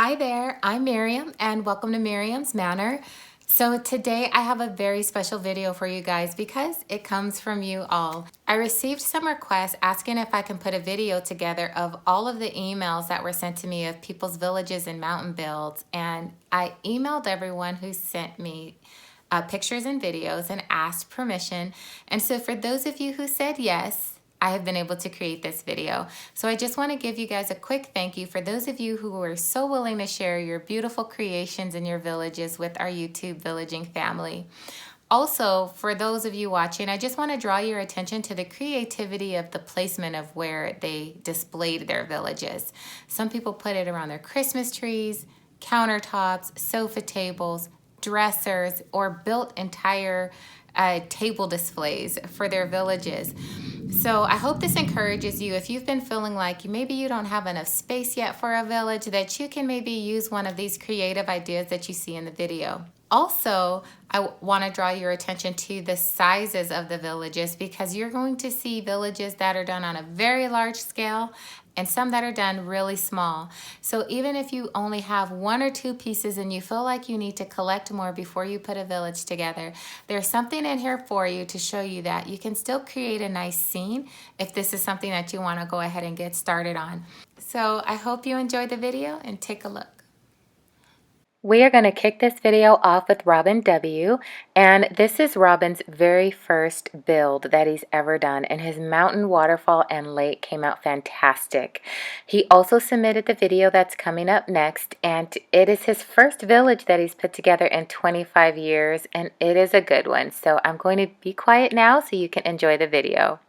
Hi there, I'm Miriam and welcome to Miriam's Manor. So today I have a very special video for you guys because it comes from you all. I received some requests asking if I can put a video together of all of the emails that were sent to me of people's villages and mountain builds, and I emailed everyone who sent me pictures and videos and asked permission. And so for those of you who said yes, I have been able to create this video. So I just want to give you guys a quick thank you for those of you who were so willing to share your beautiful creations in your villages with our YouTube villaging family. Also, for those of you watching, I just want to draw your attention to the creativity of the placement of where they displayed their villages. Some people put it around their Christmas trees, countertops, sofa tables, dressers, or built entire table displays for their villages. So I hope this encourages you if you've been feeling like maybe you don't have enough space yet for a village, that you can maybe use one of these creative ideas that you see in the video. Also, I want to draw your attention to the sizes of the villages because you're going to see villages that are done on a very large scale and some that are done really small. So even if you only have one or two pieces and you feel like you need to collect more before you put a village together, there's something in here for you to show you that you can still create a nice scene if this is something that you want to go ahead and get started on. So I hope you enjoyed the video and take a look. We are going to kick this video off with Robin W. And this is Robin's very first build that he's ever done. And his mountain, waterfall, and lake came out fantastic. He also submitted the video that's coming up next. And it is his first village that he's put together in 25 years. And it is a good one. So I'm going to be quiet now so you can enjoy the video.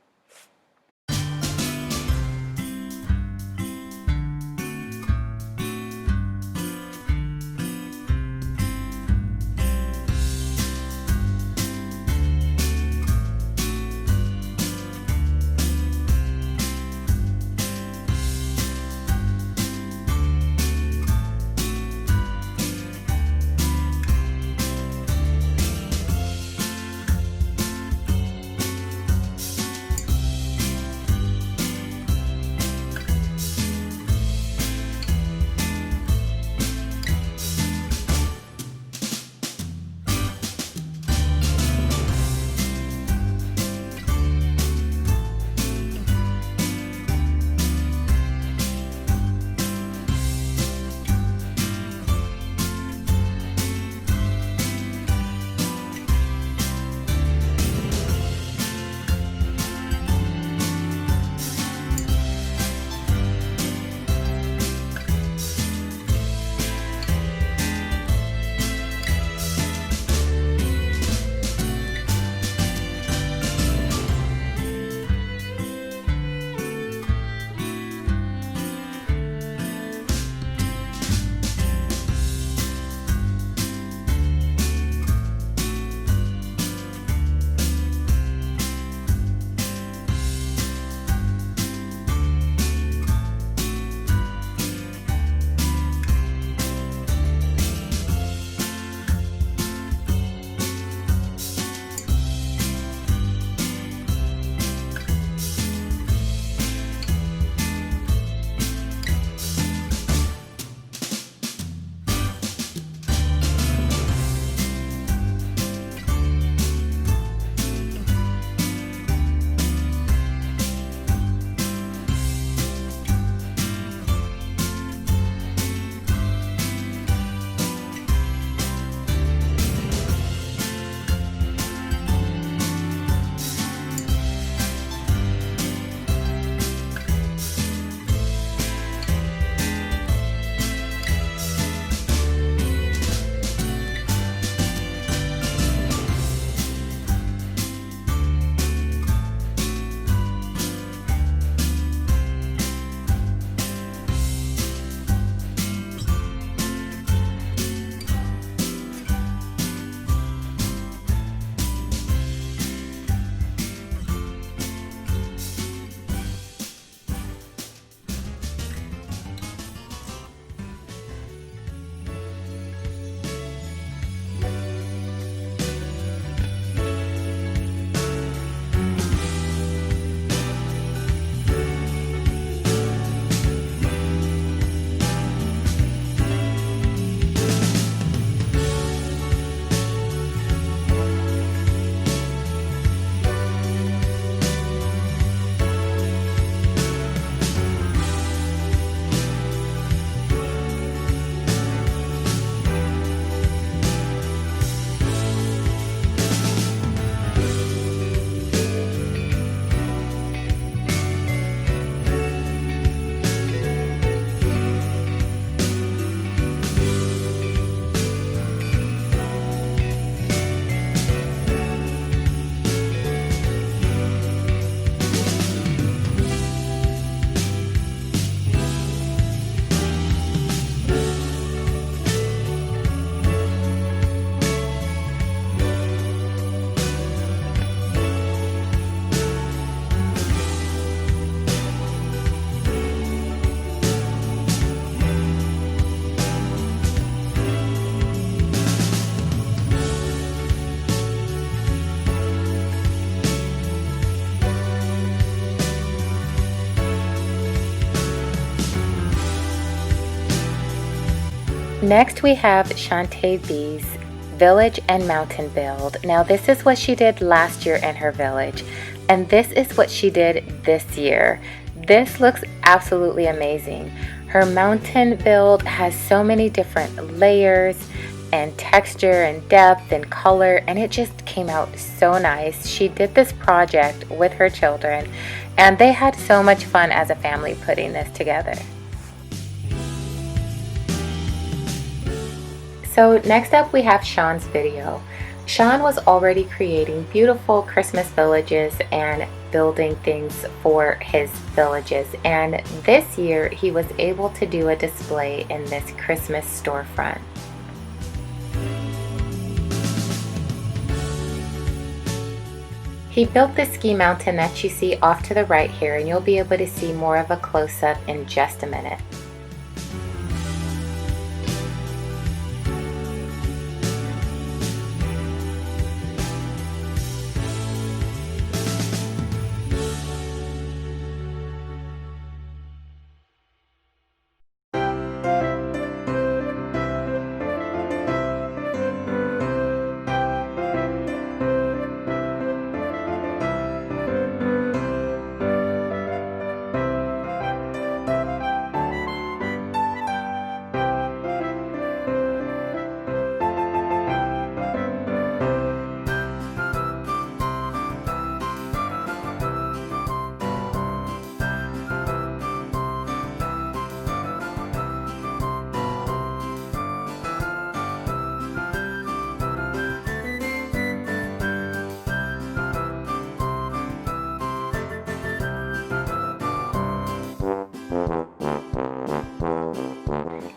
Next we have Chante B's Village and Mountain Build. Now this is what she did last year in her village, and this is what she did this year. This looks absolutely amazing. Her mountain build has so many different layers and texture and depth and color, and it just came out so nice. She did this project with her children, and they had so much fun as a family putting this together. So next up we have Sean's video. Sean was already creating beautiful Christmas villages and building things for his villages, and this year he was able to do a display in this Christmas storefront. He built the ski mountain that you see off to the right here, and you'll be able to see more of a close-up in just a minute.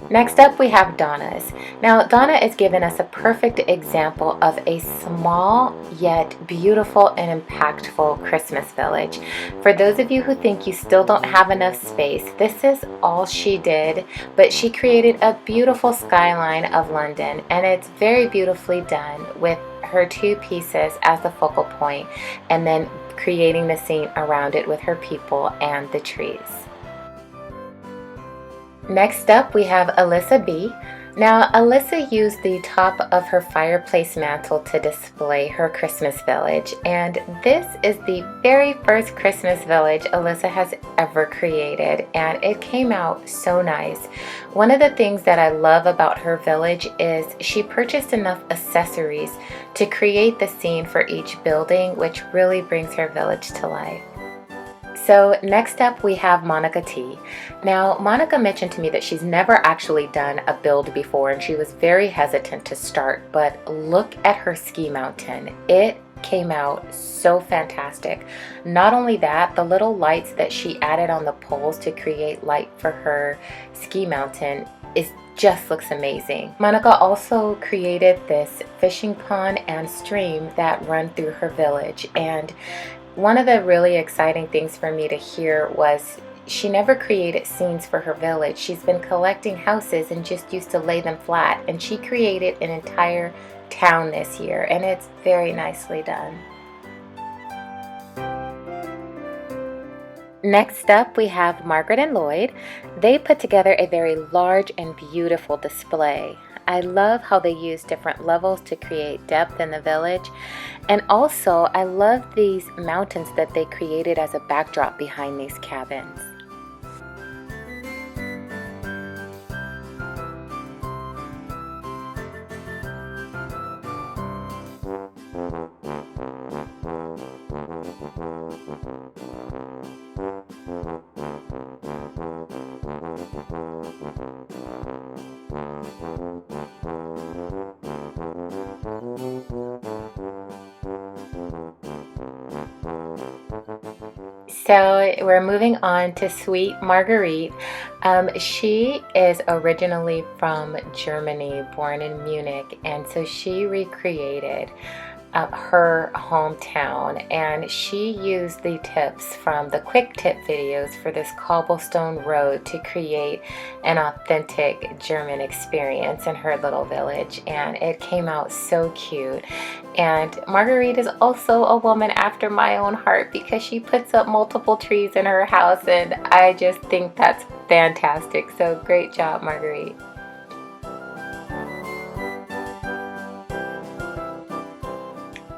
Next up we have Donna's. Now Donna is giving us a perfect example of a small yet beautiful and impactful Christmas village. For those of you who think you still don't have enough space, this is all she did, but she created a beautiful skyline of London, and it's very beautifully done with her two pieces as the focal point, and then creating the scene around it with her people and the trees. Next up we have Alyssa B. Now Alyssa used the top of her fireplace mantel to display her Christmas village, and this is the very first Christmas village Alyssa has ever created, and it came out so nice. One of the things that I love about her village is she purchased enough accessories to create the scene for each building, which really brings her village to life. So next up we have Monica T. Now Monica mentioned to me that she's never actually done a build before, and she was very hesitant to start, but look at her ski mountain. It came out so fantastic. Not only that, the little lights that she added on the poles to create light for her ski mountain just looks amazing. Monica also created this fishing pond and stream that run through her village, and one of the really exciting things for me to hear was she never created scenes for her village. She's been collecting houses and just used to lay them flat, and she created an entire town this year, and it's very nicely done. Next up we have Margaret and Lloyd. They put together a very large and beautiful display. I love how they use different levels to create depth in the village, and also I love these mountains that they created as a backdrop behind these cabins. So we're moving on to sweet Margarite. She is originally from Germany, born in Munich, and so she recreated her hometown, and she used the tips from the quick tip videos for this cobblestone road to create an authentic German experience in her little village, and it came out so cute. And Margarite is also a woman after my own heart because she puts up multiple trees in her house, and I just think that's fantastic. So great job, Margarite.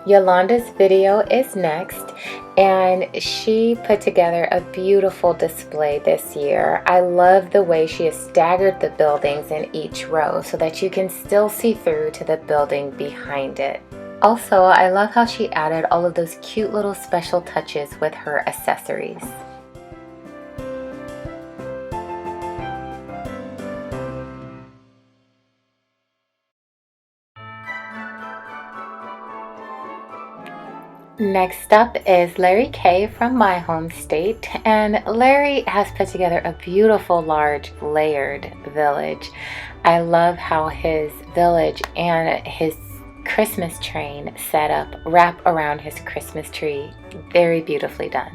Yolanda's video is next, and she put together a beautiful display this year. I love the way she has staggered the buildings in each row so that you can still see through to the building behind it. Also, I love how she added all of those cute little special touches with her accessories. Next up is Larry K from my home state, and Larry has put together a beautiful large layered village. I love how his village and his Christmas train setup wrap around his Christmas tree. Very beautifully done.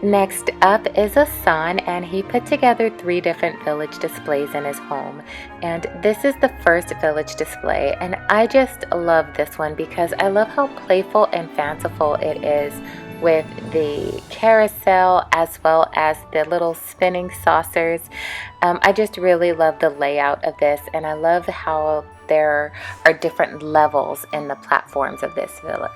Next up is Asan, and he put together 3 different village displays in his home. And this is the first village display, and I just love this one because I love how playful and fanciful it is with the carousel as well as the little spinning saucers. I just really love the layout of this, and I love how there are different levels in the platforms of this village.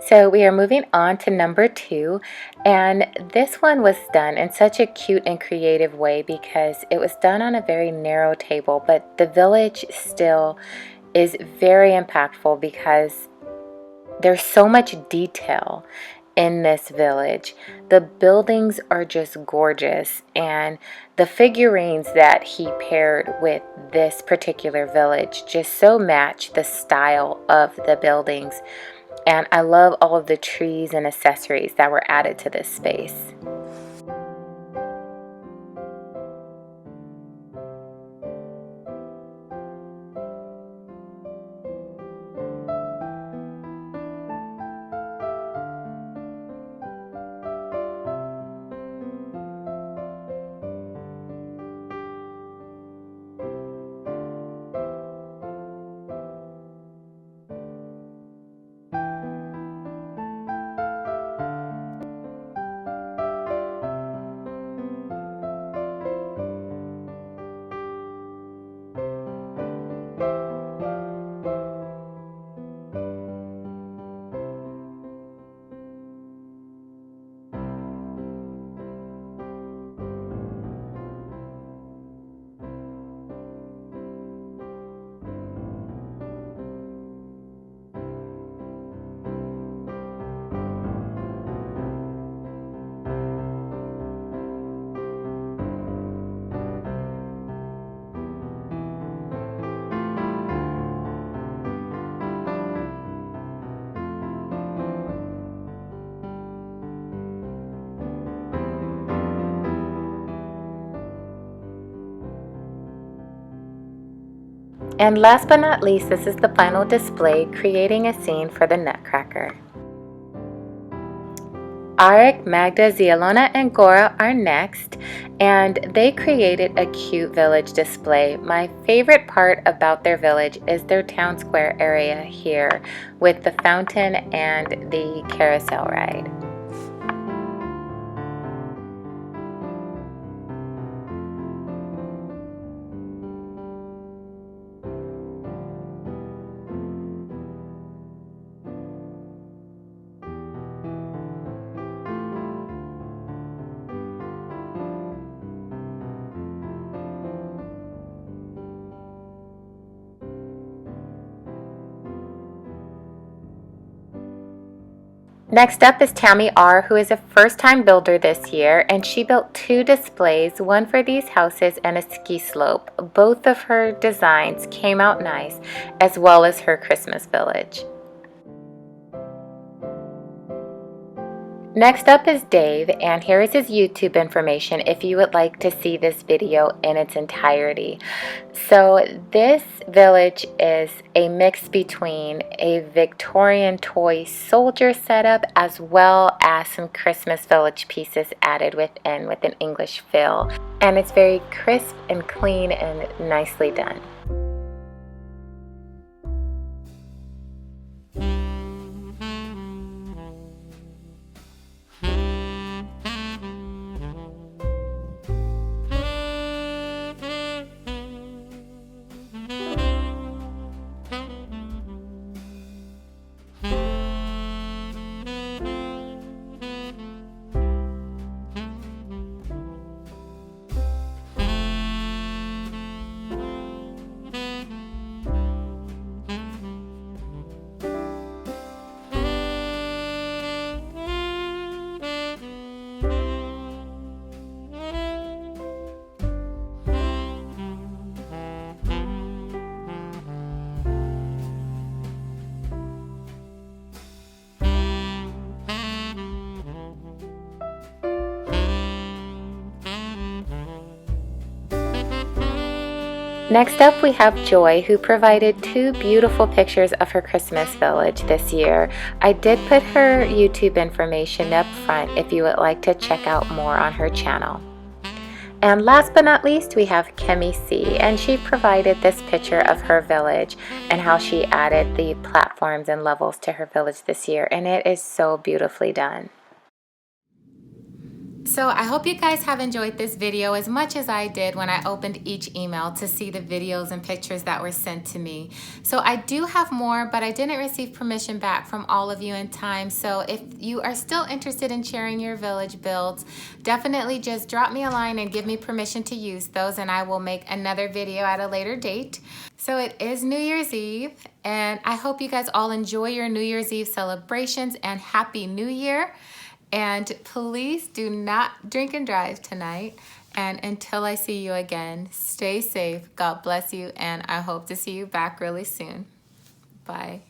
So we are moving on to number 2, and this one was done in such a cute and creative way because it was done on a very narrow table, but the village still is very impactful because there's so much detail in this village. The buildings are just gorgeous, and the figurines that he paired with this particular village just so match the style of the buildings. And I love all of the trees and accessories that were added to this space. And last but not least, this is the final display, creating a scene for the Nutcracker. Arik, Magda, Zialona, and Gora are next, and they created a cute village display. My favorite part about their village is their town square area here with the fountain and the carousel ride. Next up is Tammy R, who is a first-time builder this year, and she built 2 displays, one for these houses and a ski slope. Both of her designs came out nice, as well as her Christmas village. Next up is Dave, and here is his YouTube information if you would like to see this video in its entirety. So this village is a mix between a Victorian toy soldier setup as well as some Christmas village pieces added within with an English feel. And it's very crisp and clean and nicely done. Next up we have Joy, who provided 2 beautiful pictures of her Christmas village this year. I did put her YouTube information up front if you would like to check out more on her channel. And last but not least, we have Kemi C, and she provided this picture of her village and how she added the platforms and levels to her village this year, and it is so beautifully done. So I hope you guys have enjoyed this video as much as I did when I opened each email to see the videos and pictures that were sent to me. So I do have more, but I didn't receive permission back from all of you in time. So if you are still interested in sharing your village builds, definitely just drop me a line and give me permission to use those, and I will make another video at a later date. So it is New Year's Eve, and I hope you guys all enjoy your New Year's Eve celebrations, and Happy New Year. And please do not drink and drive tonight. And until I see you again, stay safe. God bless you. And I hope to see you back really soon. Bye.